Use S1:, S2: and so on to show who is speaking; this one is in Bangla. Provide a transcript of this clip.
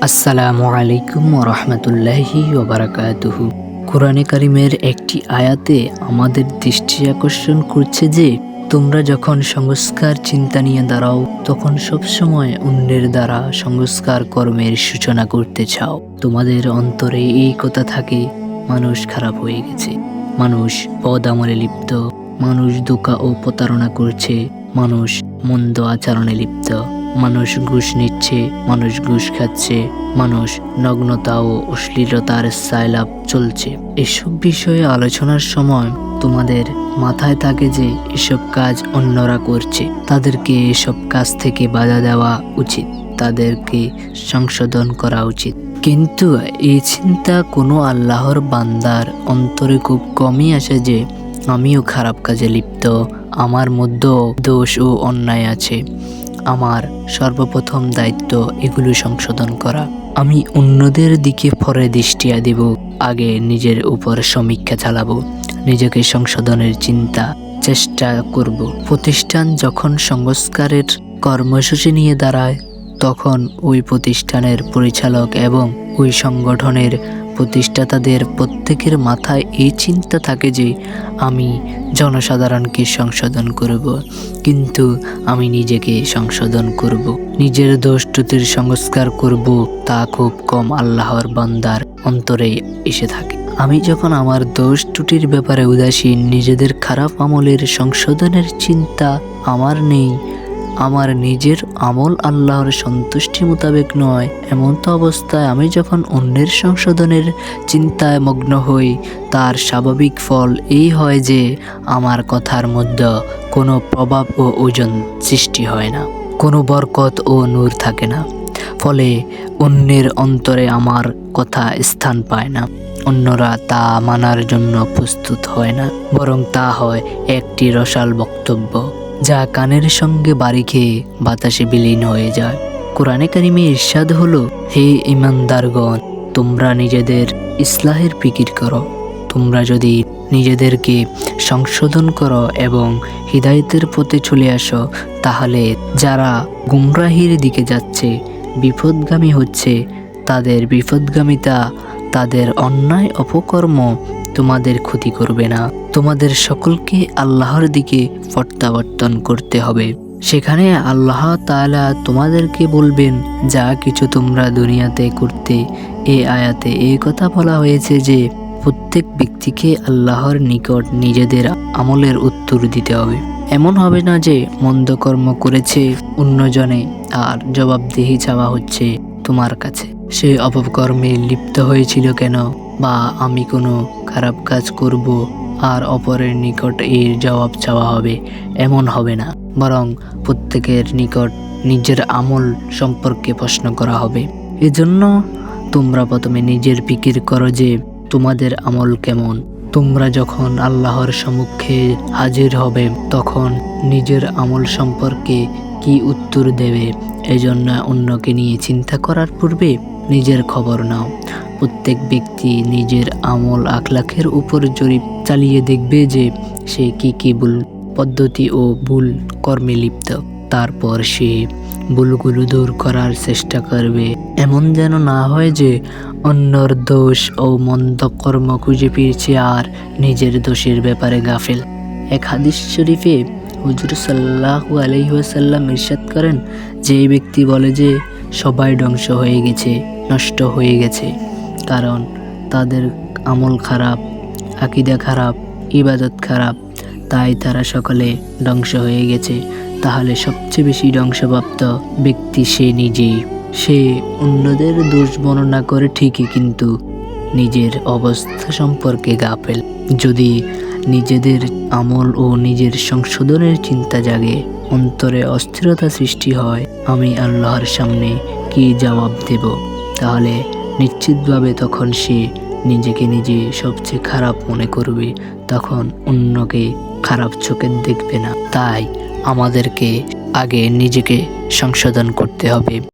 S1: আসসালামু আলাইকুম ওরহমতুল্লাহি ওবারাকাতুহু। কোরআনে কারিমের একটি আয়াতে আমাদের দৃষ্টি আকর্ষণ করছে যে তোমরা যখন সংস্কার চিন্তা নিয়ে দাঁড়াও তখন সবসময় অন্যের দ্বারা সংস্কার কর্মের সূচনা করতে চাও। তোমাদের অন্তরে এই কথা থাকে, মানুষ খারাপ হয়ে গেছে, মানুষ বদ আমলে লিপ্ত, মানুষ ধোঁকা ও প্রতারণা করছে, মানুষ মন্দ আচরণে লিপ্ত, মানুষ ঘুষ নিচ্ছে, মানুষ ঘুষ খাচ্ছে, মানুষ নগ্নতা ও অশ্লীলতার সাইলাব চলছে। এসব বিষয়ে আলোচনার সময় তোমাদের মাথায় থাকে যে এসব কাজ অন্যরা করছে, তাদেরকে এসব কাজ থেকে বাধা দেওয়া উচিত, তাদেরকে সংশোধন করা উচিত। কিন্তু এই চিন্তা কোনো আল্লাহর বান্দার অন্তরে খুব কমই আসে যে আমিও খারাপ কাজে লিপ্ত, আমার মধ্যেও দোষ ও অন্যায় আছে, আমার সর্বপ্রথম দায়িত্ব এগুলো সংশোধন করা। আমি অন্যদের দিকে পরে দৃষ্টি দেব, আগে নিজের উপর সমীক্ষা চালাবো, নিজেকে সংশোধনের চেষ্টা করব। প্রতিষ্ঠান যখন সংস্কারের কর্মসূচি নিয়ে দাঁড়ায় তখন ওই প্রতিষ্ঠানের পরিচালক এবং ওই সংগঠনের প্রতিষ্ঠাতাদের প্রত্যেকের মাথায় এই চিন্তা থাকে যে আমি জনসাধারণকে সংশোধন করব, কিন্তু আমি নিজেকে সংশোধন করব, নিজের দোষ ত্রুটির সংস্কার করব, তা খুব কম আল্লাহর বান্দার অন্তরে এসে থাকে। আমি যখন আমার দোষ ত্রুটির ব্যাপারে উদাসীন, নিজেদের খারাপ আমলের সংশোধনের চিন্তা আমার নেই, আমার নিজের আমল আল্লাহর সন্তুষ্টি মোতাবেক নয়, এমন তো অবস্থায় আমি যখন অন্যের সংশোধনের চিন্তায় মগ্ন হই, তার স্বাভাবিক ফল এই হয় যে আমার কথার মধ্যে কোনো প্রভাব ও ওজন সৃষ্টি হয় না, কোনো বরকত ও নূর থাকে না। ফলে অন্যের অন্তরে আমার কথা স্থান পায় না, অন্যরা তা মানার জন্য প্রস্তুত হয় না, বরং তা হয় একটি রসাল বক্তব্য যা কানের সঙ্গে বাড়ি খেয়ে বাতাসে বিলীন হয়ে যায়। কোরআনে কারিমে ইরশাদ হলো, হে ঈমানদারগণ, তোমরা নিজেদের ইসলাহের ফিকির করো। তোমরা যদি নিজেদেরকে সংশোধন করো এবং হিদায়াতের পথে চলে আসো, তাহলে যারা গুমরাহির দিকে যাচ্ছে, বিপদগামী হচ্ছে, তাদের বিপদগামিতা, তাদের অন্যায় অপকর্ম তোমাদের ক্ষতি করবে না। তোমাদের সকলকে আল্লাহর দিকে প্রত্যাবর্তন করতে হবে। সেখানে আল্লাহ তাআলা তোমাদেরকে বলবেন যা কিছু তোমরা দুনিয়াতে করতে। এই আয়াতে এই কথা বলা হয়েছে যে প্রত্যেক ব্যক্তিকে আল্লাহর নিকট নিজেদের আমলের উত্তর দিতে হবে। এমন হবে না যে মন্দ কর্ম করেছে অন্যজনে আর জবাবদিহি চাওয়া হচ্ছে তোমার কাছে, সে অপকর্মে লিপ্ত হয়েছিল কেন, বা আমি কোনো খারাপ কাজ করব আর অপরের নিকট এর জবাব চাওয়া হবে, এমন হবে না। বরং প্রত্যেকের নিকট নিজের আমল সম্পর্কে প্রশ্ন করা হবে। এজন্য তোমরা প্রথমে নিজের ফিকির করো যে তোমাদের আমল কেমন। তোমরা যখন আল্লাহর সম্মুখে হাজির হবে তখন নিজের আমল সম্পর্কে কি উত্তর দেবে, এজন্য অন্যকে নিয়ে চিন্তা করার পূর্বে নিজের খবর নাও। প্রত্যেক ব্যক্তি নিজের আমল আখলাখের উপর জরিপ চালিয়ে দেখবে যে সে কি ভুল পদ্ধতি ও ভুল কর্মে লিপ্ত। তারপর সে ভুলগুলো দূর করার চেষ্টা করবে। এমন যেন না হয় যে অন্যর দোষ ও মন্দ কর্ম খুঁজে ফিরছে আর নিজের দোষের ব্যাপারে গাফেল। এক হাদিস শরীফে হুজুর সাল্লাল্লাহু আলাইহি ওয়াসাল্লাম ইরশাদ করেন, যে ব্যক্তি বলে যে সবাই ধ্বংস হয়ে গেছে, নষ্ট হয়ে গেছে, কারণ তাদের আমল খারাপ, আকীদা খারাপ, ইবাদত খারাপ, তাই তারা সকলে ধ্বংস হয়ে গেছে, তাহলে সবচেয়ে বেশি ধ্বংসপ্রাপ্ত ব্যক্তি সে নিজেই। সে অন্যদের দোষ বর্ণনা করে ঠিকই, কিন্তু নিজের অবস্থা সম্পর্কে গাফেল। যদি নিজেদের আমল ও নিজের সংশোধনের চিন্তা জাগে, অন্তরে অস্থিরতা সৃষ্টি হয়, আমি আল্লাহর সামনে কি জবাব দেব, তাহলে নিশ্চিতভাবে তখন সে নিজেকে নিজে সবচেয়ে খারাপ মনে করবে, তখন অন্যকে খারাপ চোখে দেখবে না। তাই আমাদেরকে আগে নিজেকে সংশোধন করতে হবে।